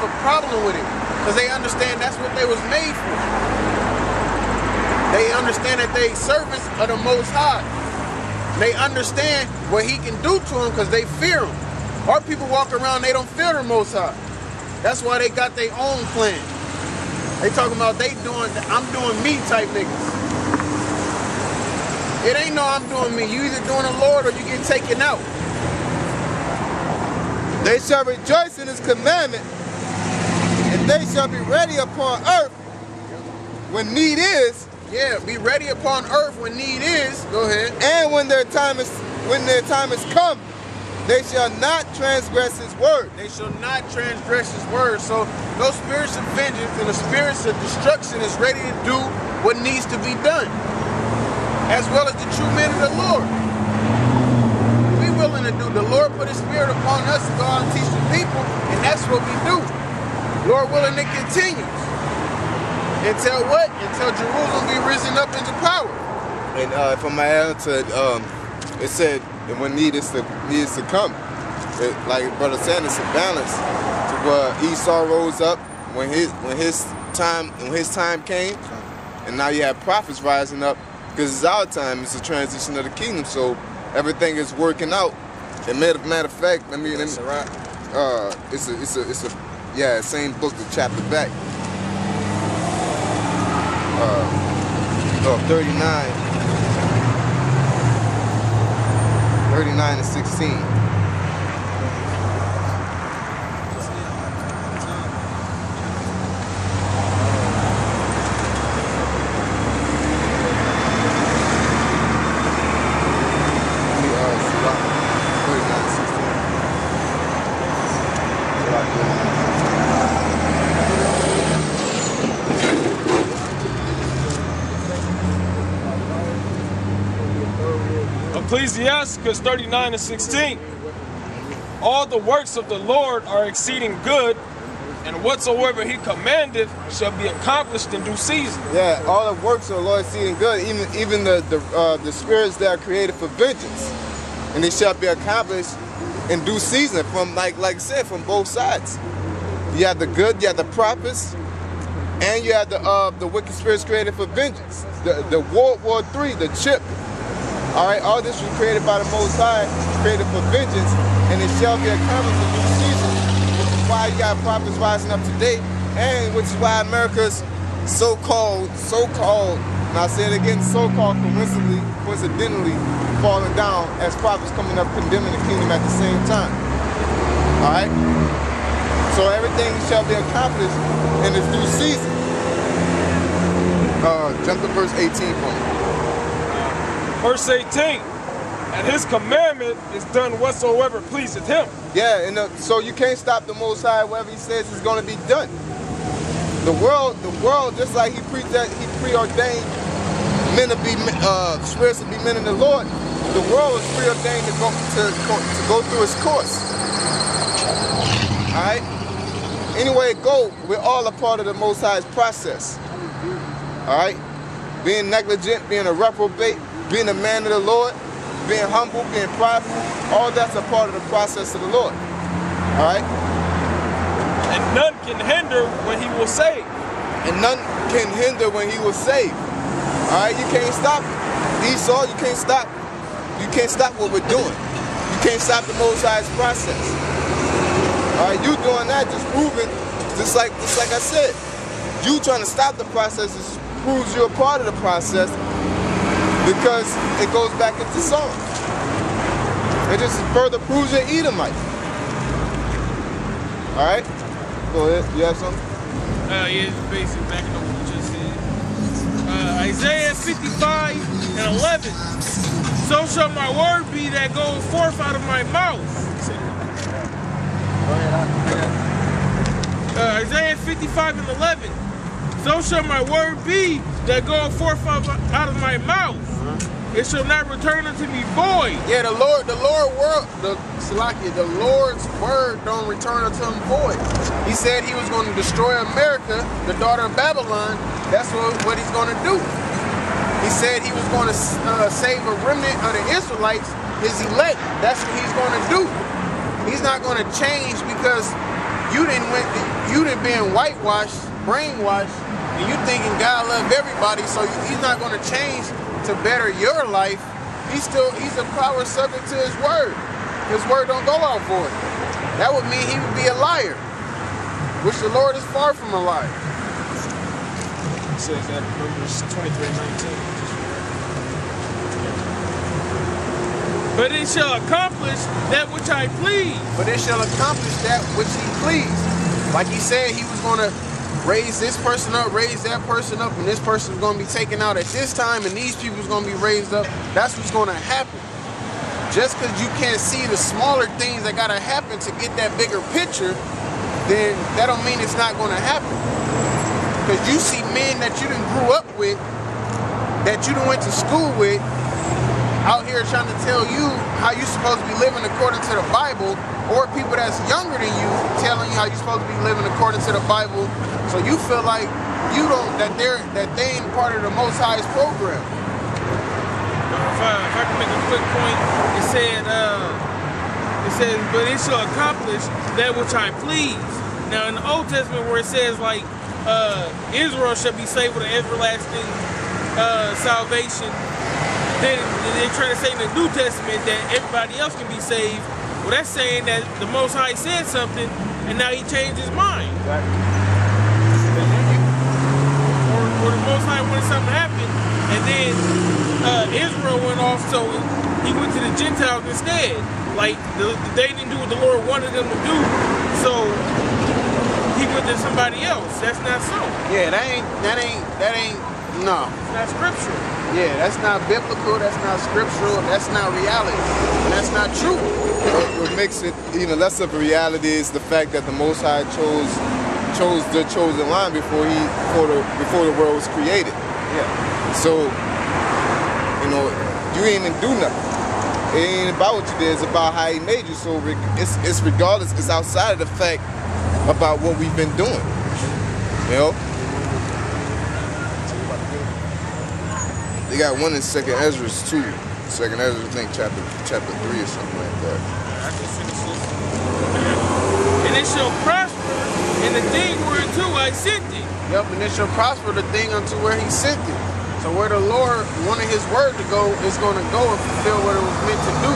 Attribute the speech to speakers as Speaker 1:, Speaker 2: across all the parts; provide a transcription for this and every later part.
Speaker 1: have a problem with it because they understand that's what they was made for. They understand that they servants of the Most High. They understand what He can do to them because they fear Him. Our people walk around, they don't fear the Most High. That's why they got their own plan. They talking about I'm doing me type niggas. It ain't no I'm doing me. You either doing the Lord or you get taken out.
Speaker 2: They shall rejoice in His commandment, and they shall be ready upon earth when need is.
Speaker 1: Yeah, be ready upon earth when need is. Go ahead.
Speaker 2: And when their time is come, they shall not transgress His word.
Speaker 1: They shall not transgress His word. So those spirits of vengeance and the spirits of destruction is ready to do what needs to be done, as well as the true men of the Lord. We willing to do. The Lord put His Spirit upon us to go out and teach the people, and that's what we do. Lord willing, it continues. Until what? Until Jerusalem be risen up into power.
Speaker 2: And if I might add to it, it said that when need is to come. Like Brother said, it's a balance to where Esau rose up when his time came, and now you have prophets rising up because it's our time. It's a transition of the kingdom, so everything is working out. And matter of fact, it's a same book, the chapter back. 39 and 16.
Speaker 3: Ecclesiastes 39 and 16. All the works of the Lord are exceeding good, and whatsoever He commandeth shall be accomplished in due season.
Speaker 2: Yeah, all the works of the Lord are exceeding good, even the spirits that are created for vengeance, and they shall be accomplished in due season. From like I said, from both sides. You have the good, you have the prophets, and you have the wicked spirits created for vengeance. The World War III, the chip. All right, all this was created by the Most High, created for vengeance, and it shall be accomplished in due season. Which is why you got prophets rising up today, and which is why America's so-called, and I say it again, so-called coincidentally falling down as prophets coming up condemning the kingdom at the same time. All right? So everything shall be accomplished in its due season. Jump to verse 18 for me.
Speaker 3: Verse 18, and His commandment is done whatsoever pleaseth Him.
Speaker 2: Yeah, and so you can't stop the Most High, whatever He says is going to be done. The world, just like He preordained men to be spirits to be men in the Lord. The world is preordained to go through its course. All right. Anyway it go, we're all a part of the Most High's process. All right. Being negligent, being a reprobate, being a man of the Lord, being humble, being prideful, all that's a part of the process of the Lord. All right?
Speaker 3: And none can hinder when He will save.
Speaker 2: And none can hinder when He will save. All right? You can't stop it. Esau, you can't stop. You can't stop what we're doing. You can't stop the Most High's process. All right? You doing that just proving, just like I said, you trying to stop the process just proves you're a part of the process. Because it goes back into song. It just further proves you're Edomite. Alright? Go ahead. You have something?
Speaker 4: Yeah, it's basically backing up what you just said. Isaiah 55 and 11. So shall my word be that goes forth out of my mouth. Isaiah 55 and 11. So shall my word be that goeth forth out of my mouth. It shall not return unto me void.
Speaker 1: Yeah, the Lord's word don't return unto Him void. He said He was going to destroy America, the daughter of Babylon. That's what He's going to do. He said He was going to save a remnant of the Israelites, His elect. That's what He's going to do. He's not going to change because you you done been whitewashed, brainwashed, and you thinking God love everybody, so he's not going to change to better your life. He's a power subject to his word. His word don't go out void. That would mean he would be a liar, which the Lord is far from a liar.
Speaker 3: It says that in Numbers 23:19.
Speaker 4: But it shall accomplish that which I please.
Speaker 1: But it shall accomplish that which he pleased. Like he said, he was going to raise this person up, raise that person up, and this person is going to be taken out at this time, and these people is going to be raised up. That's what's going to happen. Just because you can't see the smaller things that got to happen to get that bigger picture, then that don't mean it's not going to happen. Because you see men that you done grew up with, that you done went to school with, out here trying to tell you how you're supposed to be living according to the Bible, or people that's younger than you telling you how you're supposed to be living according to the Bible. So you feel like you don't, that they ain't part of the Most High's program.
Speaker 4: If I can make a quick point, it says, but it shall accomplish that which I please. Now in the Old Testament where it says like Israel shall be saved with an everlasting salvation, then they're trying to say in the New Testament that everybody else can be saved. Well, that's saying that the Most High said something and now he changed his mind. Or the Most High wanted something to happen, and then Israel went off, so he went to the Gentiles instead. Like they didn't do what the Lord wanted them to do, so he went to somebody else. That's not so.
Speaker 1: Yeah, that ain't no.
Speaker 4: It's not scriptural.
Speaker 1: Yeah, that's not biblical, that's not scriptural, that's not reality, and that's not true.
Speaker 2: What makes it even less of a reality is the fact that the Most High chose the chosen line before the world was created.
Speaker 1: Yeah.
Speaker 2: So, you ain't even do nothing. It ain't about what you did, it's about how he made you. So it's regardless, it's outside of the fact about what we've been doing. They got one in 2nd Ezra too. 2nd Ezra, I think chapter 3 or something like that.
Speaker 4: I can finish this. And it shall prosper in the thing whereunto I sent thee.
Speaker 1: Yep, and it shall prosper the thing unto where he sent it. So where the Lord wanted his word to go, is going to go and fulfill what it was meant to do.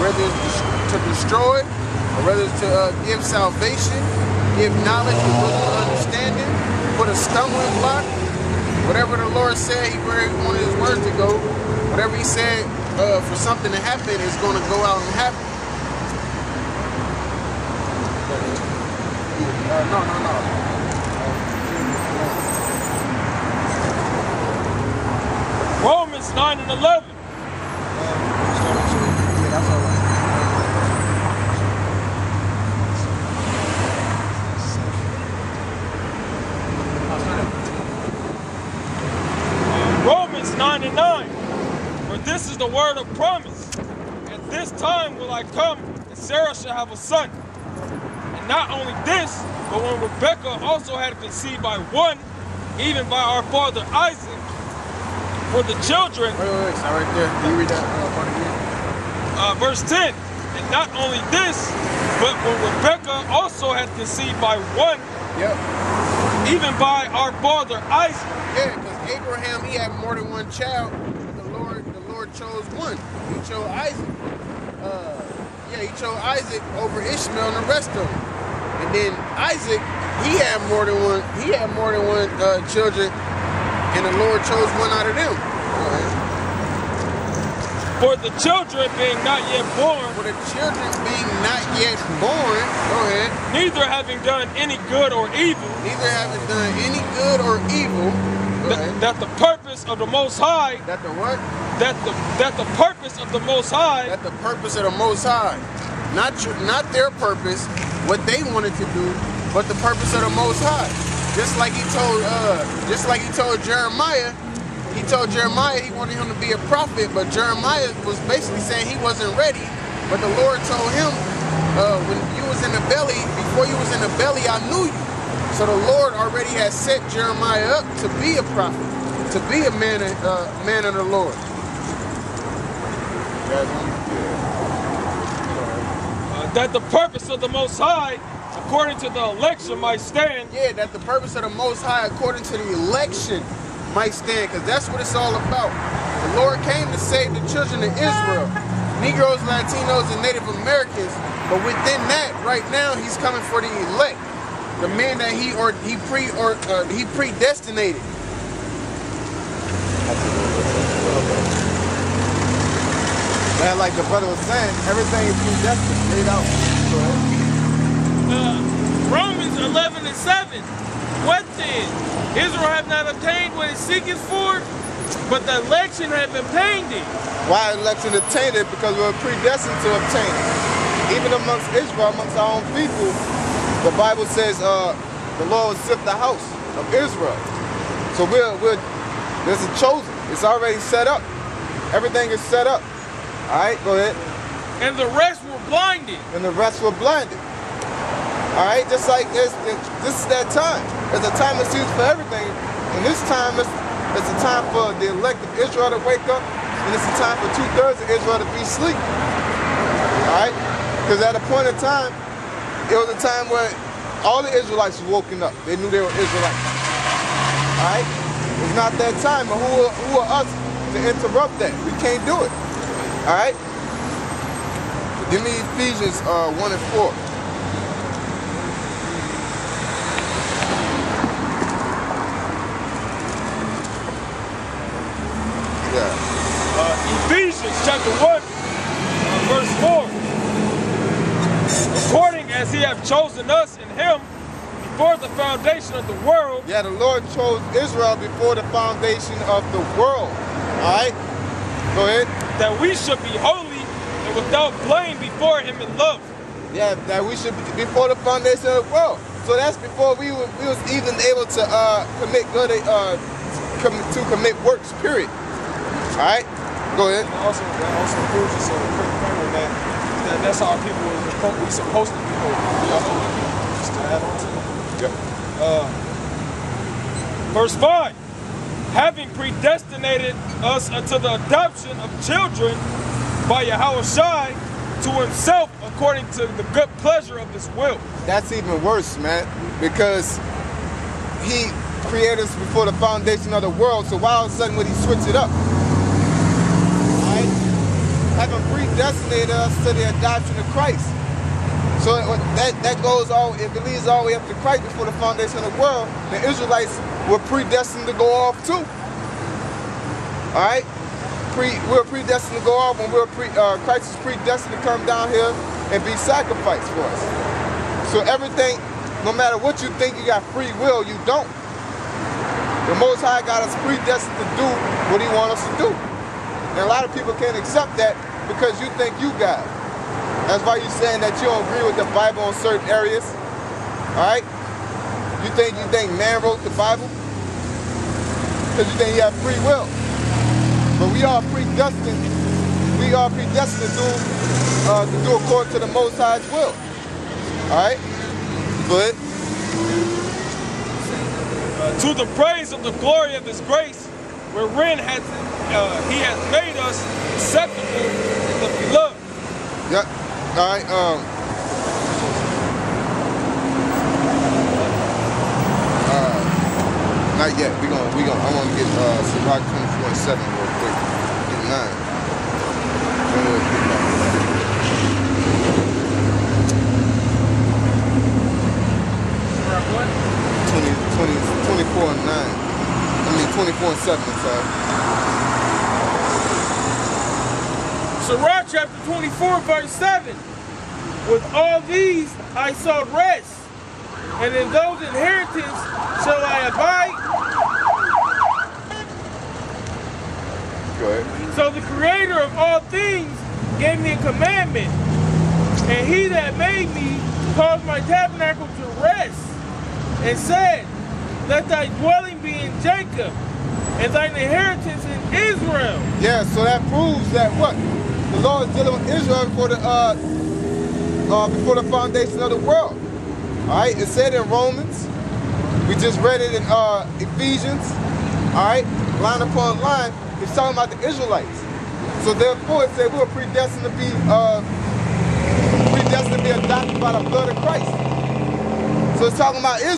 Speaker 1: Whether it's to destroy, or whether it's to give salvation, give knowledge with wisdom and understanding, put a stumbling block. Whatever the Lord said, where he wanted his word to go, whatever he said for something to happen is going to go out and happen.
Speaker 3: Romans 9 and 11. Romans 9 and 9. For this is the word of promise. At this time will I come, and Sarah shall have a son. And not only this, but when Rebekah also had conceived by one, even by our father Isaac, for the children.
Speaker 1: Wait, stop right there. Can you read that part again?
Speaker 3: Verse 10. And not only this, but when Rebekah also had conceived by one,
Speaker 1: Yep.
Speaker 3: even by our father Isaac.
Speaker 1: Yeah, because Abraham, he had more than one child, but the Lord chose one. He chose Isaac. He chose Isaac over Ishmael and the rest of them. And then Isaac, he had more than one children, and the Lord chose one out of them. Go ahead.
Speaker 3: For the children being not yet born,
Speaker 1: For the children being not yet born, go ahead,
Speaker 3: neither having done any good or evil,
Speaker 1: neither having done any good or evil, go ahead.
Speaker 3: that the purpose of the Most High,
Speaker 1: That the what?
Speaker 3: that the purpose of the Most High,
Speaker 1: That the purpose of the Most High. Not their purpose, what they wanted to do, but the purpose of the Most High. Just like he told Jeremiah, he wanted him to be a prophet, but Jeremiah was basically saying he wasn't ready. But the Lord told him, when you was in the belly, before you was in the belly, I knew you. So the Lord already had set Jeremiah up to be a prophet, to be a man of the Lord.
Speaker 3: that the purpose of the Most High, according to the election might stand.
Speaker 1: Yeah, that the purpose of the Most High according to the election might stand, because that's what it's all about. The Lord came to save the children of Israel, Negroes, Latinos, and Native Americans, but within that, right now, he's coming for the elect, the men that he predestinated.
Speaker 2: Man, like the brother was saying, everything is predestined, laid out. Go ahead.
Speaker 4: Romans 11:7. What then? Israel have not obtained what it seeketh for, but the election have obtained it.
Speaker 2: Why election obtained it? Because we were predestined to obtain it. Even amongst Israel, amongst our own people, the Bible says the Lord will sift the house of Israel. So this is chosen. It's already set up. Everything is set up. All right, go ahead.
Speaker 4: And the rest were blinded.
Speaker 2: And the rest were blinded. All right, just like this is that time. There's a time that's used for everything. And this time it's a time for the elect of Israel to wake up, and it's a time for 2/3 of Israel to be asleep. All right, because at a point in time, it was a time where all the Israelites were woken up. They knew they were Israelites. All right, it's not that time. But who are us to interrupt that? We can't do it. All right. Give me Ephesians 1 and 4.
Speaker 3: Ephesians chapter 1, verse 4. According as he hath chosen us in him before the foundation of the world.
Speaker 2: Yeah, the Lord chose Israel before the foundation of the world. All right? Go ahead.
Speaker 3: That we should be holy and without blame before him in love.
Speaker 2: Yeah, that we should be before the foundation of the world. So that's before we was even able to commit good, to commit works, period. All right? Go ahead.
Speaker 3: And also, that also proves us a quick point on that. That's how people we're supposed to be holy. Just to add on to it.
Speaker 2: Yep.
Speaker 3: Verse 5. Having predestinated us unto the adoption of children by Yahushua to himself according to the good pleasure of his will.
Speaker 2: That's even worse, man, because he created us before the foundation of the world, so why all of a sudden would he switch it up? Having predestinated us to the adoption of Christ. So that goes all, it leads all the way up to Christ before the foundation of the world. The Israelites were predestined to go off too. All right? We were predestined to go off when Christ is predestined to come down here and be sacrificed for us. So everything, no matter what you think you got free will, you don't. The Most High got us predestined to do what he wants us to do. And a lot of people can't accept that because you think you got it. That's why you're saying that you don't agree with the Bible in certain areas. All right? You think man wrote the Bible? Because you think you have free will. But we are predestined. We are predestined to do according to the Most High's will. All right? Go ahead.
Speaker 3: To the praise of the glory of his grace, wherein he has made us acceptable in the beloved.
Speaker 2: Yep. All right. Not yet. We gonna. I want to get Sirach 24:7 real quick. Get 9.
Speaker 4: Sirach what?
Speaker 2: 24 and 9. I mean 24 and 7. I'm sorry.
Speaker 4: Sirach chapter 24, verse 7. With all these I sought rest, and in those inheritance shall I abide.
Speaker 2: Go ahead.
Speaker 4: So the creator of all things gave me a commandment, and he that made me caused my tabernacle to rest, and said, let thy dwelling be in Jacob, and thine inheritance in Israel.
Speaker 2: Yeah, so that proves that what? The Lord is dealing with Israel before the foundation of the world. All right, it said in Romans. We just read it in Ephesians. All right, line upon line. It's talking about the Israelites. So therefore, it said we were predestined to be adopted by the blood of Christ. So it's talking about Israel.